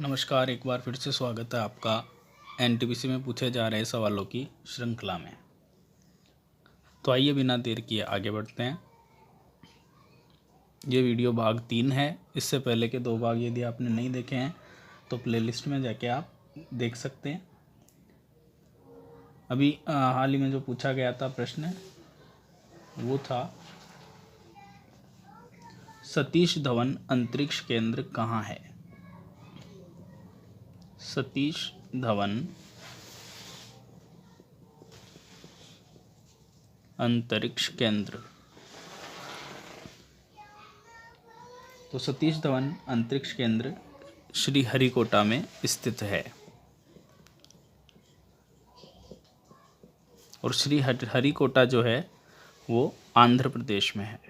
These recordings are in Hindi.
नमस्कार, एक बार फिर से स्वागत है आपका एनटीपीसी में पूछे जा रहे सवालों की श्रृंखला में। तो आइए बिना देर किए आगे बढ़ते हैं। ये वीडियो भाग 3 है। इससे पहले के 2 भाग यदि आपने नहीं देखे हैं तो प्लेलिस्ट में जाके आप देख सकते हैं। अभी हाल ही में जो पूछा गया था प्रश्न वो था सतीश धवन अंतरिक्ष केंद्र कहाँ है। सतीश धवन अंतरिक्ष केंद्र। तो सतीश धवन अंतरिक्ष केंद्र श्रीहरिकोटा में स्थित है और श्रीहरिकोटा जो है वो आंध्र प्रदेश में है।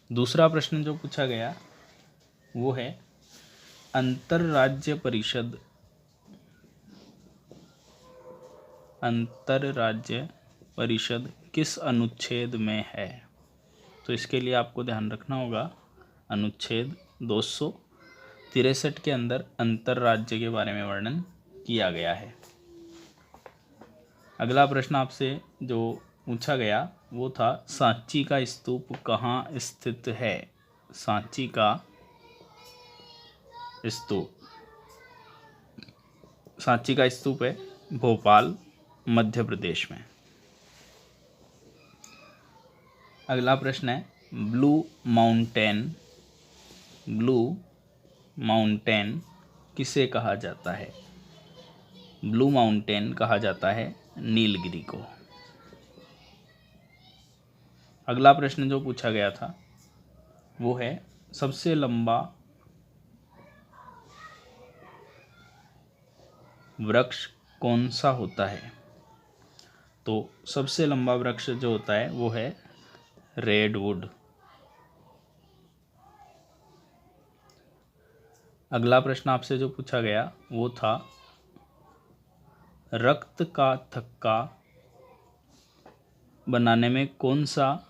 दूसरा प्रश्न जो पूछा गया वो है अंतरराज्य परिषद किस अनुच्छेद में है। तो इसके लिए आपको ध्यान रखना होगा अनुच्छेद 263 के अंदर अंतरराज्य के बारे में वर्णन किया गया है। अगला प्रश्न आपसे जो पूछा गया वो था सांची का स्तूप कहाँ स्थित है। सांची का स्तूप है भोपाल मध्य प्रदेश में। अगला प्रश्न है ब्लू माउंटेन किसे कहा जाता है। ब्लू माउंटेन कहा जाता है नीलगिरी को। अगला प्रश्न जो पूछा गया था वो है सबसे लंबा वृक्ष कौन सा होता है। तो सबसे लंबा वृक्ष जो होता है वो है रेडवुड। अगला प्रश्न आपसे जो पूछा गया वो था रक्त का थक्का बनाने में कौन सा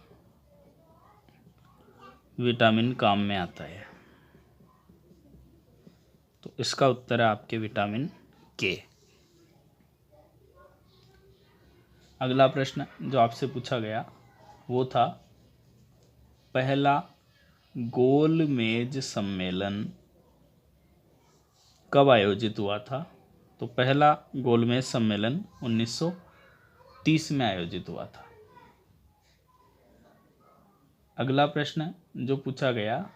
विटामिन काम में आता है। तो इसका उत्तर है आपके विटामिन के। अगला प्रश्न जो आपसे पूछा गया वो था पहला गोलमेज सम्मेलन कब आयोजित हुआ था। तो पहला गोलमेज सम्मेलन 1930 में आयोजित हुआ था। अगला प्रश्न जो पूछा गया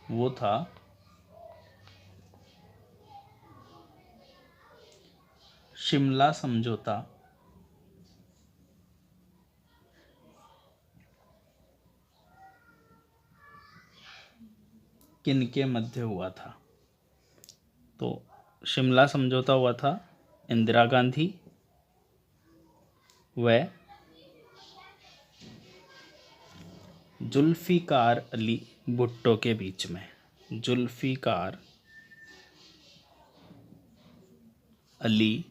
वो था शिमला समझौता किनके मध्य हुआ था। तो शिमला समझौता हुआ था इंदिरा गांधी व जुल्फिकार अली भुट्टो के बीच में। जुल्फिकार अली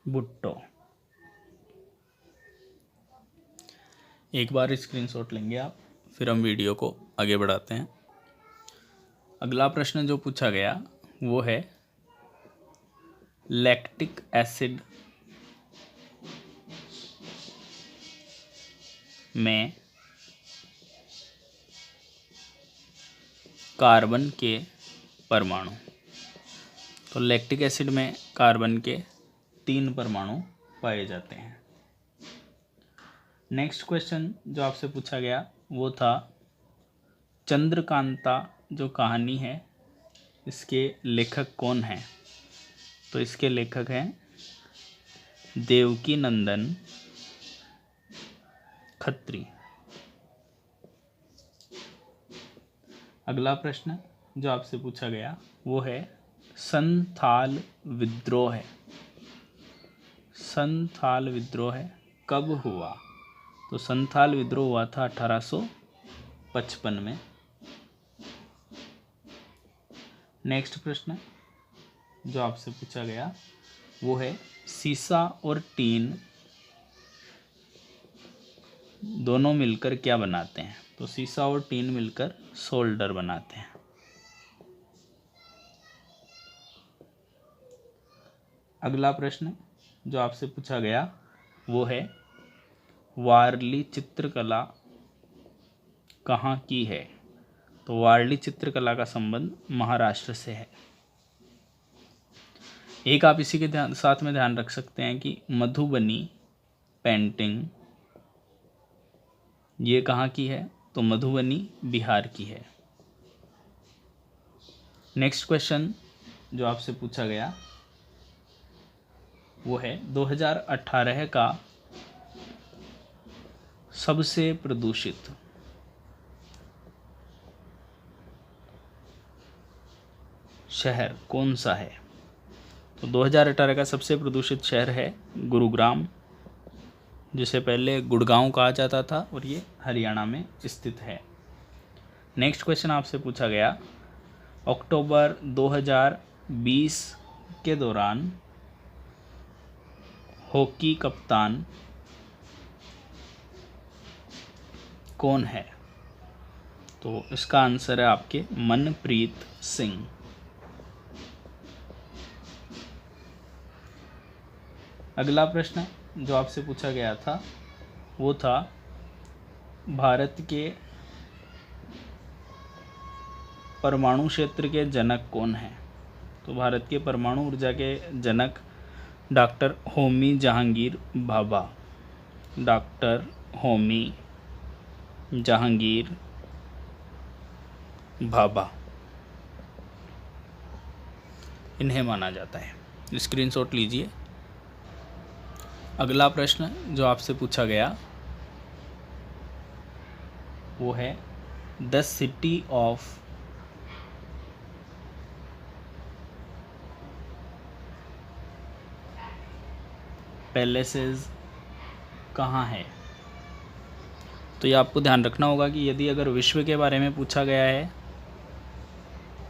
भुट्टो। एक बार स्क्रीनशॉट लेंगे आप, फिर हम वीडियो को आगे बढ़ाते हैं। अगला प्रश्न जो पूछा गया वो है लैक्टिक एसिड में कार्बन के परमाणु। तो लैक्टिक एसिड में कार्बन के 3 परमाणु पाए जाते हैं। नेक्स्ट क्वेश्चन जो आपसे पूछा गया वो था चंद्रकांता जो कहानी है इसके लेखक कौन हैं। तो इसके लेखक हैं देवकी नंदन खत्री। अगला प्रश्न जो आपसे पूछा गया वो है संथाल विद्रोह कब हुआ। तो संथाल विद्रोह हुआ था 1855 में। नेक्स्ट प्रश्न जो आपसे पूछा गया वो है सीसा और टीन दोनों मिलकर क्या बनाते हैं? तो सीसा और टीन मिलकर शोल्डर बनाते हैं। अगला प्रश्न जो आपसे पूछा गया वो है वारली चित्रकला कहाँ की है? तो वारली चित्रकला का संबंध महाराष्ट्र से है। एक आप इसी के साथ में ध्यान रख सकते हैं कि मधुबनी पेंटिंग ये कहाँ की है? तो मधुबनी बिहार की है। नेक्स्ट क्वेश्चन जो आपसे पूछा गया वो है 2018 का सबसे प्रदूषित शहर कौन सा है? तो 2018 का सबसे प्रदूषित शहर है गुरुग्राम, जिसे पहले गुड़गांव कहा जाता था और ये हरियाणा में स्थित है। नेक्स्ट क्वेश्चन आपसे पूछा गया अक्टूबर 2020 के दौरान हॉकी कप्तान कौन है? तो इसका आंसर है आपके मनप्रीत सिंह। अगला प्रश्न जो आपसे पूछा गया था वो था भारत के परमाणु क्षेत्र के जनक कौन हैं? तो भारत के परमाणु ऊर्जा के जनक डॉक्टर होमी जहांगीर भाभा। डॉक्टर होमी जहांगीर भाभा इन्हें माना जाता है। स्क्रीनशॉट लीजिए। अगला प्रश्न जो आपसे पूछा गया वो है द सिटी ऑफ पैलेसेस कहाँ है? तो ये आपको ध्यान रखना होगा कि यदि अगर विश्व के बारे में पूछा गया है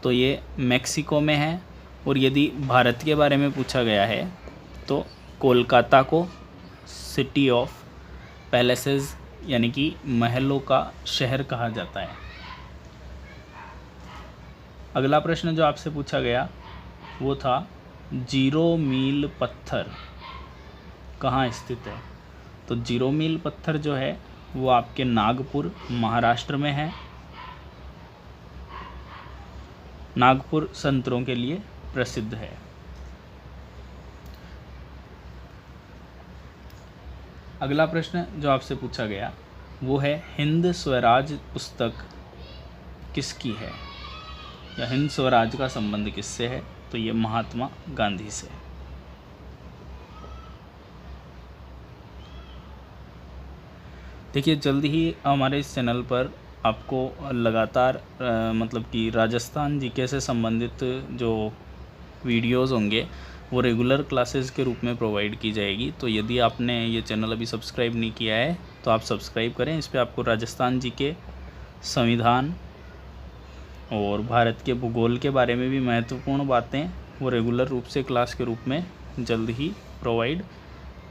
तो ये मैक्सिको में है, और यदि भारत के बारे में पूछा गया है तो कोलकाता को सिटी ऑफ पैलेसेस यानी कि महलों का शहर कहा जाता है। अगला प्रश्न जो आपसे पूछा गया वो था जीरो मील पत्थर कहाँ स्थित है? तो जीरो मील पत्थर जो है वो आपके नागपुर महाराष्ट्र में है। नागपुर संतरों के लिए प्रसिद्ध है। अगला प्रश्न जो आपसे पूछा गया वो है हिंद स्वराज पुस्तक किसकी है, या हिंद स्वराज का संबंध किससे है? तो ये महात्मा गांधी से। देखिए जल्दी ही हमारे इस चैनल पर आपको लगातार मतलब कि राजस्थान जीके से संबंधित जो वीडियोस होंगे वो रेगुलर क्लासेस के रूप में प्रोवाइड की जाएगी। तो यदि आपने ये चैनल अभी सब्सक्राइब नहीं किया है तो आप सब्सक्राइब करें। इस पर आपको राजस्थान जीके, संविधान और भारत के भूगोल के बारे में भी महत्वपूर्ण बातें वो रेगुलर रूप से क्लास के रूप में जल्द ही प्रोवाइड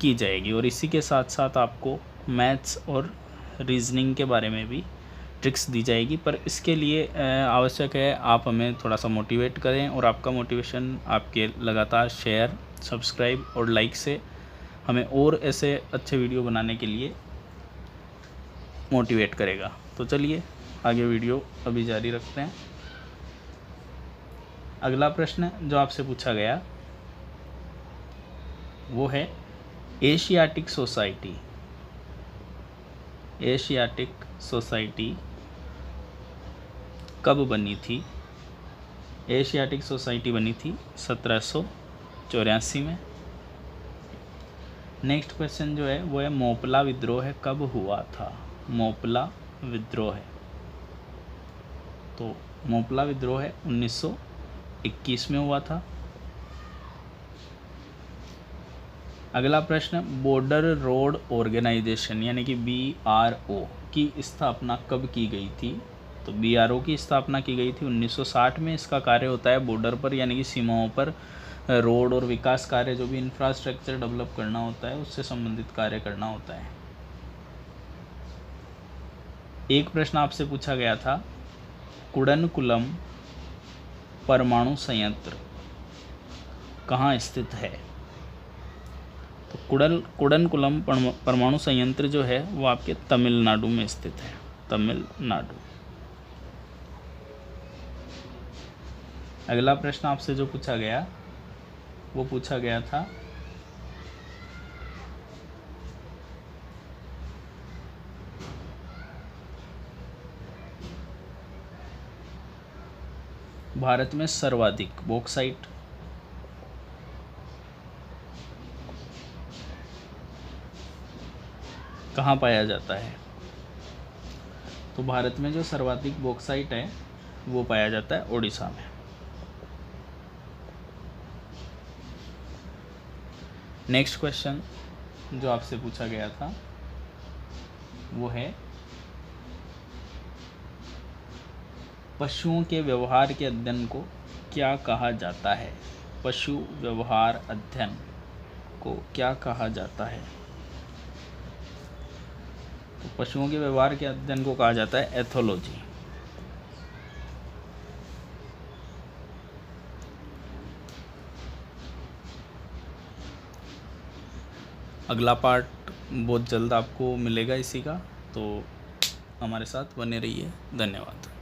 की जाएगी। और इसी के साथ साथ आपको मैथ्स और रीजनिंग के बारे में भी ट्रिक्स दी जाएगी। पर इसके लिए आवश्यक है आप हमें थोड़ा सा मोटिवेट करें, और आपका मोटिवेशन आपके लगातार शेयर, सब्सक्राइब और लाइक से हमें और ऐसे अच्छे वीडियो बनाने के लिए मोटिवेट करेगा। तो चलिए आगे वीडियो अभी जारी रखते हैं। अगला प्रश्न जो आपसे पूछा गया वो है एशियाटिक सोसाइटी। एशियाटिक सोसाइटी कब बनी थी? एशियाटिक सोसाइटी बनी थी 1784 में। नेक्स्ट क्वेश्चन जो है वो है मोपला विद्रोह कब हुआ था? मोपला विद्रोह, तो मोपला विद्रोह 1921 में हुआ था। अगला प्रश्न बॉर्डर रोड ऑर्गेनाइजेशन यानी कि BRO की स्थापना कब की गई थी? तो BRO की स्थापना की गई थी 1960 में। इसका कार्य होता है बॉर्डर पर यानी कि सीमाओं पर रोड और विकास कार्य, जो भी इंफ्रास्ट्रक्चर डेवलप करना होता है उससे संबंधित कार्य करना होता है। एक प्रश्न आपसे पूछा गया था, कुडनकुलम परमाणु संयंत्र कहाँ स्थित है? तो कुडनकुलम परमाणु संयंत्र जो है वो आपके तमिलनाडु में स्थित है, तमिलनाडु। अगला प्रश्न आपसे जो पूछा गया वो पूछा गया था, भारत में सर्वाधिक बॉक्साइट कहाँ पाया जाता है? तो भारत में जो सर्वाधिक बॉक्साइट है वो पाया जाता है ओडिशा में। नेक्स्ट क्वेश्चन जो आपसे पूछा गया था वो है, पशुओं के व्यवहार के अध्ययन को क्या कहा जाता है? पशु व्यवहार अध्ययन को क्या कहा जाता है? तो पशुओं के व्यवहार के अध्ययन को कहा जाता है एथोलॉजी। अगला पार्ट बहुत जल्द आपको मिलेगा इसी का, तो हमारे साथ बने रहिए। धन्यवाद।